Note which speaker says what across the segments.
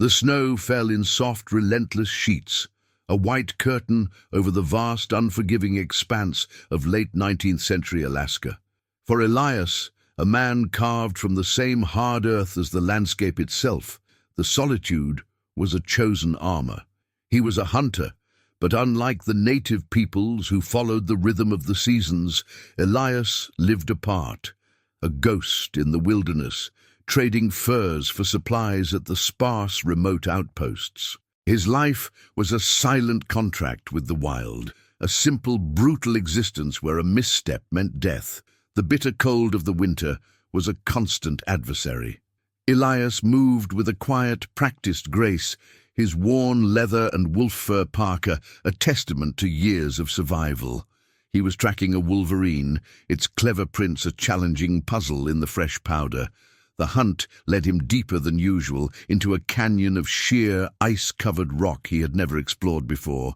Speaker 1: The snow fell in soft, relentless sheets, a white curtain over the vast, unforgiving expanse of late 19th century Alaska. For Elias, a man carved from the same hard earth as the landscape itself, the solitude was a chosen armor. He was a hunter, but unlike the native peoples who followed the rhythm of the seasons, Elias lived apart, a ghost in the wilderness, trading furs for supplies at the sparse, remote outposts. His life was a silent contract with the wild, a simple, brutal existence where a misstep meant death. The bitter cold of the winter was a constant adversary. Elias moved with a quiet, practiced grace, his worn leather and wolf fur parka a testament to years of survival. He was tracking a wolverine, its clever prints a challenging puzzle in the fresh powder. The hunt led him deeper than usual into a canyon of sheer, ice-covered rock he had never explored before.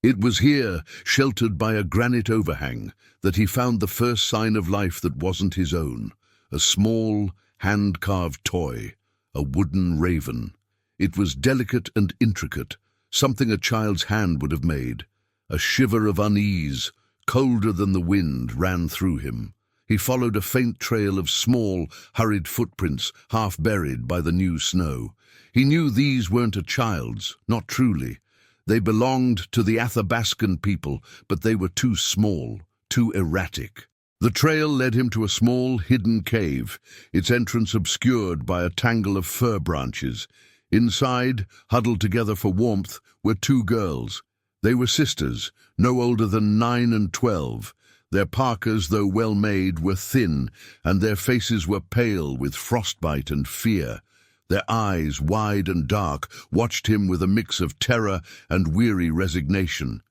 Speaker 1: It was here, sheltered by a granite overhang, that he found the first sign of life that wasn't his own. A small, hand-carved toy, a wooden raven. It was delicate and intricate, something a child's hand would have made. A shiver of unease, colder than the wind, ran through him. He followed a faint trail of small, hurried footprints, half buried by the new snow. He knew these weren't a child's, not truly. They belonged to the Athabascan people, but they were too small, too erratic. The trail led him to a small, hidden cave, its entrance obscured by a tangle of fir branches. Inside, huddled together for warmth, were two girls. They were sisters, no older than 9 and 12. Their parkas, though well-made, were thin, and their faces were pale with frostbite and fear. Their eyes, wide and dark, watched him with a mix of terror and weary resignation.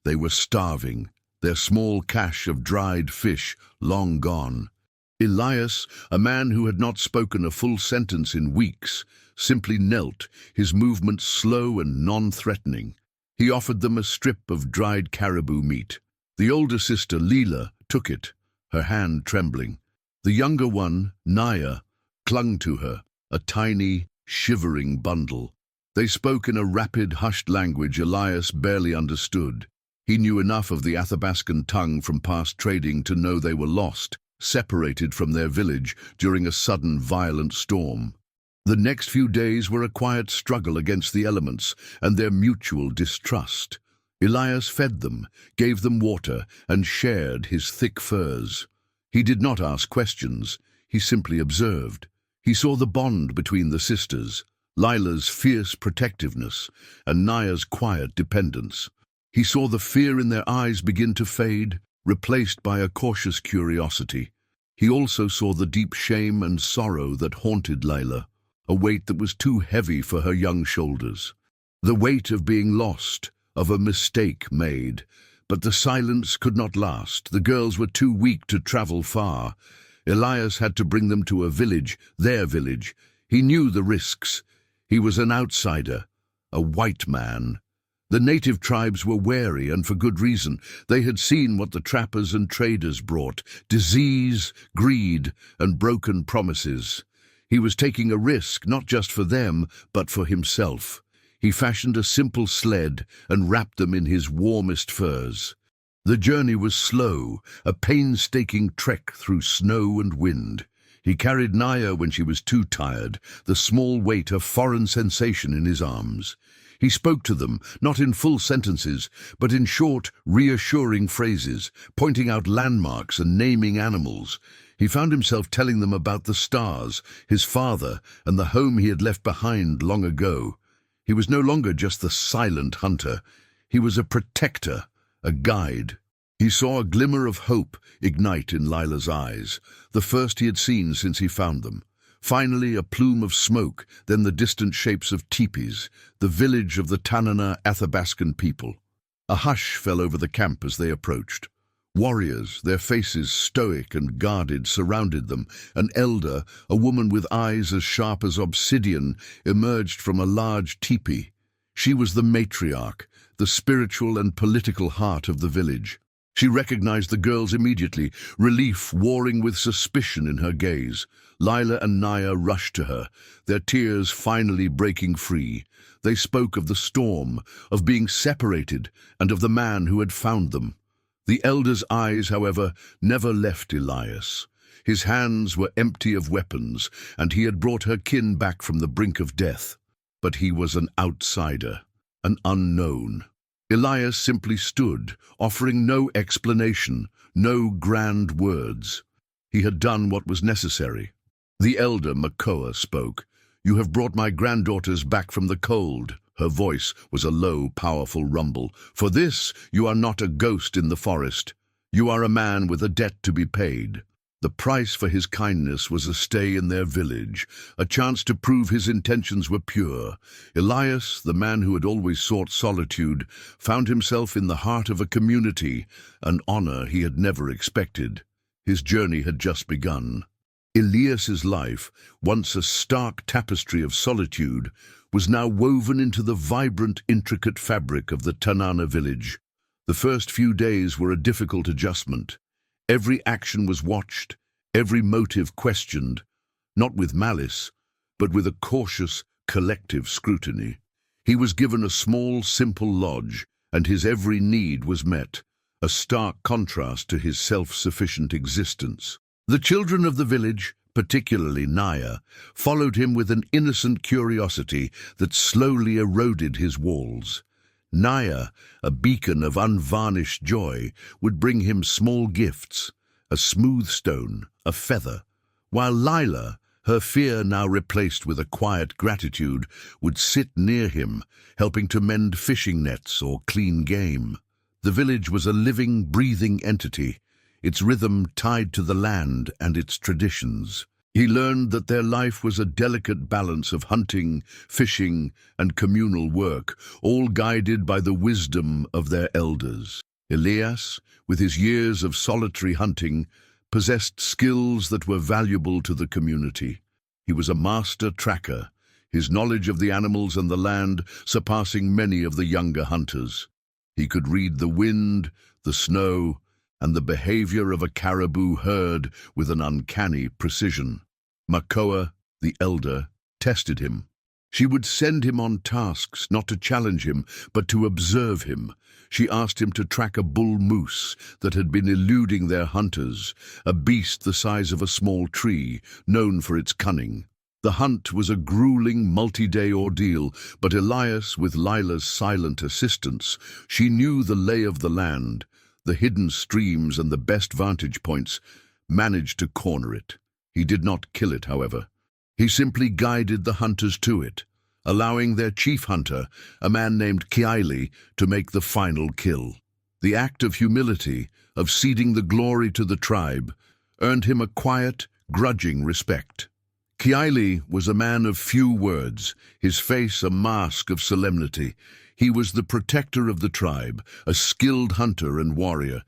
Speaker 1: They were starving, their small cache of dried fish long gone. Elias, a man who had not spoken a full sentence in weeks, simply knelt, his movements slow and non-threatening. He offered them a strip of dried caribou meat. The older sister, Leela, took it, her hand trembling. The younger one, Naya, clung to her, a tiny, shivering bundle. They spoke in a rapid, hushed language Elias barely understood. He knew enough of the Athabascan tongue from past trading to know they were lost, separated from their village during a sudden, violent storm. The next few days were a quiet struggle against the elements and their mutual distrust. Elias fed them, gave them water, and shared his thick furs. He did not ask questions, he simply observed. He saw the bond between the sisters, Lila's fierce protectiveness and Naya's quiet dependence. He saw the fear in their eyes begin to fade, replaced by a cautious curiosity. He also saw the deep shame and sorrow that haunted Lila, a weight that was too heavy for her young shoulders. The weight of being lost, of a mistake made. But the silence could not last. The girls were too weak to travel far. Elias had to bring them to a village, their village. He knew the risks. He was an outsider, a white man. The native tribes were wary, and for good reason. They had seen what the trappers and traders brought: disease, greed, and broken promises. He was taking a risk, not just for them, but for himself. He fashioned a simple sled and wrapped them in his warmest furs. The journey was slow, a painstaking trek through snow and wind. He carried Naya when she was too tired, the small weight of foreign sensation in his arms. He spoke to them, not in full sentences, but in short, reassuring phrases, pointing out landmarks and naming animals. He found himself telling them about the stars, his father, and the home he had left behind long ago. He was no longer just the silent hunter. He was a protector, a guide. He saw a glimmer of hope ignite in Lila's eyes, the first he had seen since he found them. Finally, a plume of smoke, then the distant shapes of teepees, the village of the Tanana Athabascan people. A hush fell over the camp as they approached. Warriors, their faces stoic and guarded, surrounded them. An elder, a woman with eyes as sharp as obsidian, emerged from a large teepee. She was the matriarch, the spiritual and political heart of the village. She recognized the girls immediately, relief warring with suspicion in her gaze. Lila and Naya rushed to her, their tears finally breaking free. They spoke of the storm, of being separated, and of the man who had found them. The elder's eyes, however, never left Elias. His hands were empty of weapons, and he had brought her kin back from the brink of death. But he was an outsider, an unknown. Elias simply stood, offering no explanation, no grand words. He had done what was necessary. The elder Makoa spoke. "You have brought my granddaughters back from the cold." Her voice was a low, powerful rumble. "For this, you are not a ghost in the forest. You are a man with a debt to be paid." The price for his kindness was a stay in their village, a chance to prove his intentions were pure. Elias, the man who had always sought solitude, found himself in the heart of a community, an honor he had never expected. His journey had just begun. Elias's life, once a stark tapestry of solitude, was now woven into the vibrant, intricate fabric of the Tanana village. The first few days were a difficult adjustment. Every action was watched, every motive questioned, not with malice, but with a cautious, collective scrutiny. He was given a small, simple lodge, and his every need was met, a stark contrast to his self-sufficient existence. The children of the village, particularly Naya, followed him with an innocent curiosity that slowly eroded his walls. Naya, a beacon of unvarnished joy, would bring him small gifts, a smooth stone, a feather, while Lila, her fear now replaced with a quiet gratitude, would sit near him, helping to mend fishing nets or clean game. The village was a living, breathing entity, its rhythm tied to the land and its traditions. He learned that their life was a delicate balance of hunting, fishing, and communal work, all guided by the wisdom of their elders. Elias, with his years of solitary hunting, possessed skills that were valuable to the community. He was a master tracker, his knowledge of the animals and the land surpassing many of the younger hunters. He could read the wind, the snow, and the behavior of a caribou herd with an uncanny precision. Makoa, the elder, tested him. She would send him on tasks not to challenge him, but to observe him. She asked him to track a bull moose that had been eluding their hunters, a beast the size of a small tree, known for its cunning. The hunt was a grueling, multi-day ordeal, but Elias, with Lila's silent assistance, she knew the lay of the land, the hidden streams and the best vantage points, managed to corner it. He did not kill it, however. He simply guided the hunters to it, allowing their chief hunter, a man named Kiaili, to make the final kill. The act of humility, of ceding the glory to the tribe, earned him a quiet, grudging respect. Kiaili was a man of few words, his face a mask of solemnity. He was the protector of the tribe, a skilled hunter and warrior.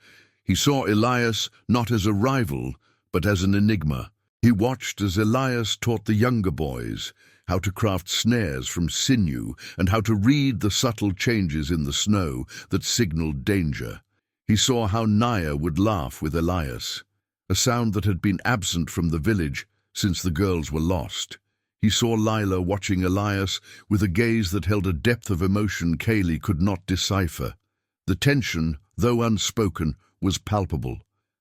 Speaker 1: He saw Elias not as a rival, but as an enigma. He watched as Elias taught the younger boys how to craft snares from sinew and how to read the subtle changes in the snow that signaled danger. He saw how Naya would laugh with Elias, a sound that had been absent from the village since the girls were lost. He saw Lila watching Elias with a gaze that held a depth of emotion Kaylee could not decipher. The tension, though unspoken, was palpable.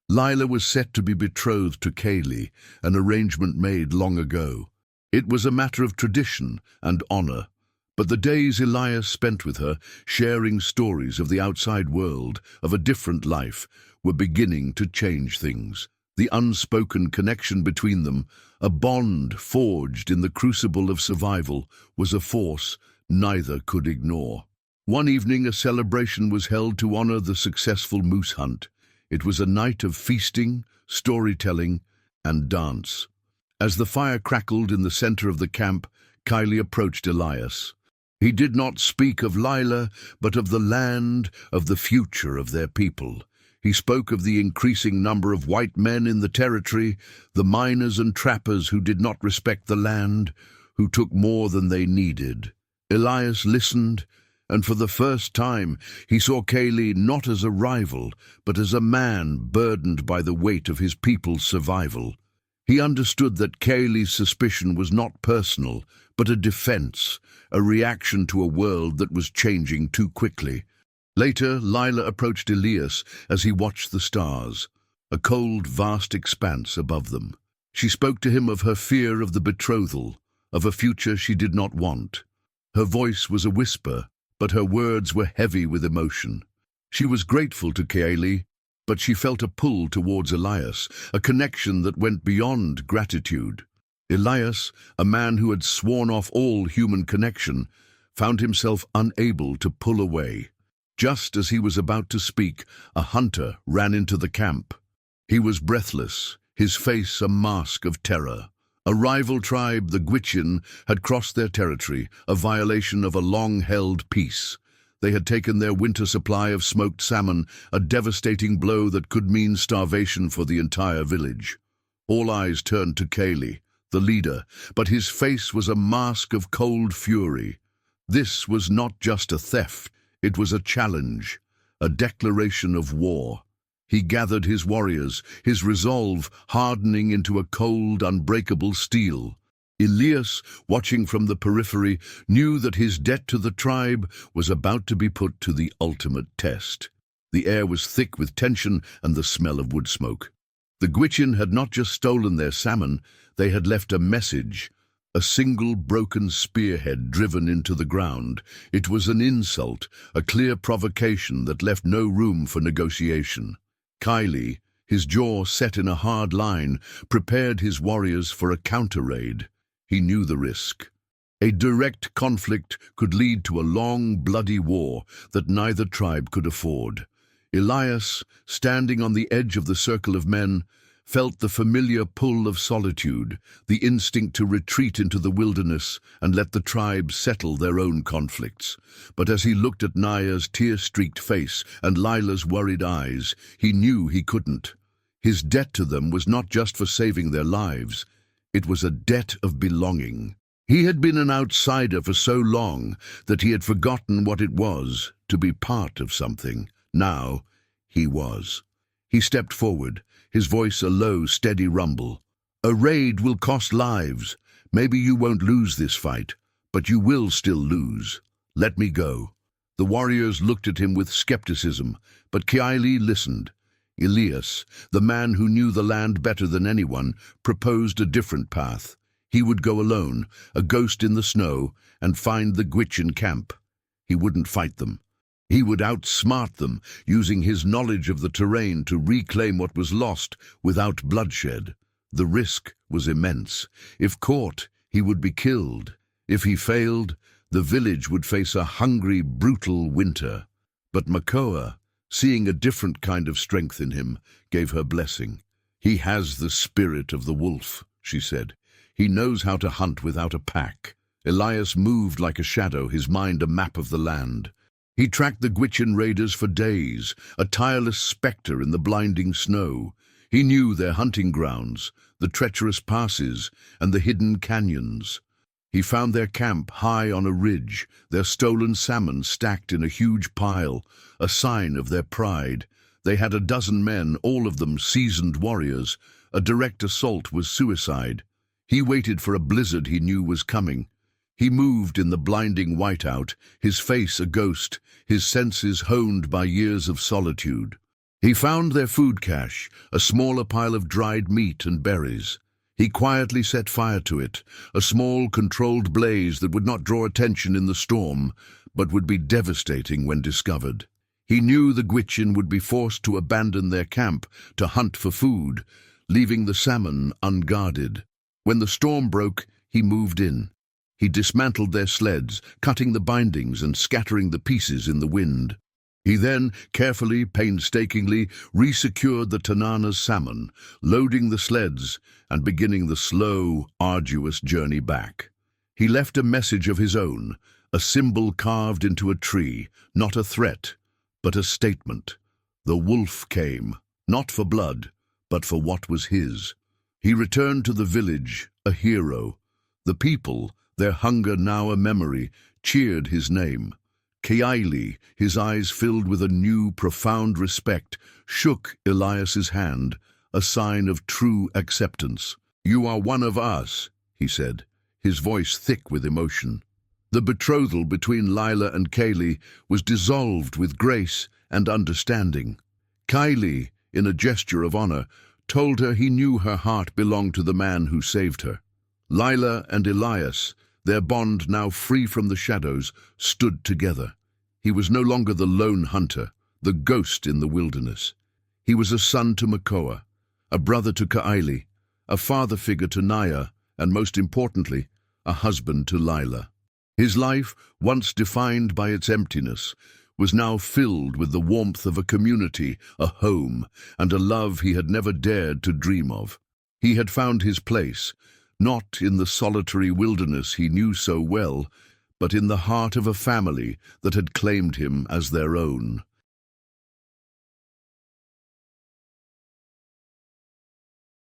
Speaker 1: Lila was set to be betrothed to Kaylee, an arrangement made long ago. It was a matter of tradition and honor, but the days Elias spent with her, sharing stories of the outside world, of a different life, were beginning to change things. The unspoken connection between them, a bond forged in the crucible of survival, was a force neither could ignore. One evening a celebration was held to honor the successful moose hunt. It was a night of feasting, storytelling, and dance. As the fire crackled in the center of the camp, Kylie approached Elias. He did not speak of Lila, but of the land, of the future of their people. He spoke of the increasing number of white men in the territory, the miners and trappers who did not respect the land, who took more than they needed. Elias listened, And for the first time, he saw Kaylee not as a rival, but as a man burdened by the weight of his people's survival. He understood that Kaylee's suspicion was not personal, but a defense, a reaction to a world that was changing too quickly. Later, Lila approached Elias as he watched the stars, a cold, vast expanse above them. She spoke to him of her fear of the betrothal, of a future she did not want. Her voice was a whisper, but her words were heavy with emotion. She was grateful to Kaylee, but she felt a pull towards Elias, a connection that went beyond gratitude. Elias, a man who had sworn off all human connection, found himself unable to pull away. Just as he was about to speak, a hunter ran into the camp. He was breathless, his face a mask of terror. A rival tribe, the Gwich'in, had crossed their territory, a violation of a long-held peace. They had taken their winter supply of smoked salmon, a devastating blow that could mean starvation for the entire village. All eyes turned to Kaylee, the leader, but his face was a mask of cold fury. This was not just a theft, it was a challenge, a declaration of war. He gathered his warriors, his resolve hardening into a cold, unbreakable steel. Elias, watching from the periphery, knew that his debt to the tribe was about to be put to the ultimate test. The air was thick with tension and the smell of wood smoke. The Gwich'in had not just stolen their salmon, they had left a message. A single broken spearhead driven into the ground. It was an insult, a clear provocation that left no room for negotiation. Kaylee, his jaw set in a hard line, prepared his warriors for a counter-raid. He knew the risk. A direct conflict could lead to a long, bloody war that neither tribe could afford. Elias, standing on the edge of the circle of men, felt the familiar pull of solitude, the instinct to retreat into the wilderness and let the tribes settle their own conflicts. But as he looked at Naya's tear-streaked face and Lila's worried eyes, he knew he couldn't. His debt to them was not just for saving their lives, it was a debt of belonging. He had been an outsider for so long that he had forgotten what it was to be part of something. Now, he was. He stepped forward, his voice a low, steady rumble. A raid will cost lives. Maybe you won't lose this fight, but you will still lose. Let me go. The warriors looked at him with skepticism, but Kaylee listened. Elias, the man who knew the land better than anyone, proposed a different path. He would go alone, a ghost in the snow, and find the Gwich'in camp. He wouldn't fight them. He would outsmart them, using his knowledge of the terrain to reclaim what was lost without bloodshed. The risk was immense. If caught, he would be killed. If he failed, the village would face a hungry, brutal winter. But Makoa, seeing a different kind of strength in him, gave her blessing. He has the spirit of the wolf, she said. He knows how to hunt without a pack. Elias moved like a shadow, his mind a map of the land. He tracked the Gwich'in raiders for days, a tireless spectre in the blinding snow. He knew their hunting grounds, the treacherous passes, and the hidden canyons. He found their camp high on a ridge, their stolen salmon stacked in a huge pile, a sign of their pride. They had a dozen men, all of them seasoned warriors. A direct assault was suicide. He waited for a blizzard he knew was coming. He moved in the blinding whiteout, his face a ghost, his senses honed by years of solitude. He found their food cache, a smaller pile of dried meat and berries. He quietly set fire to it, a small, controlled blaze that would not draw attention in the storm, but would be devastating when discovered. He knew the Gwich'in would be forced to abandon their camp to hunt for food, leaving the salmon unguarded. When the storm broke, he moved in. He dismantled their sleds, cutting the bindings and scattering the pieces in the wind. He then, carefully, painstakingly, resecured the Tanana's salmon, loading the sleds and beginning the slow, arduous journey back. He left a message of his own, a symbol carved into a tree, not a threat, but a statement. The wolf came, not for blood, but for what was his. He returned to the village, a hero. The people, their hunger now a memory, cheered his name. Keili, his eyes filled with a new, profound respect, shook Elias's hand, a sign of true acceptance. "You are one of us," he said, his voice thick with emotion. The betrothal between Lila and Keili was dissolved with grace and understanding. Keili, in a gesture of honor, told her he knew her heart belonged to the man who saved her. Lila and Elias, their bond now free from the shadows, stood together. He was no longer the lone hunter, the ghost in the wilderness. He was a son to Makoa, a brother to Keili, a father figure to Naya, and most importantly, a husband to Lila. His life, once defined by its emptiness, was now filled with the warmth of a community, a home, and a love he had never dared to dream of. He had found his place, not in the solitary wilderness he knew so well, but in the heart of a family that had claimed him as their own.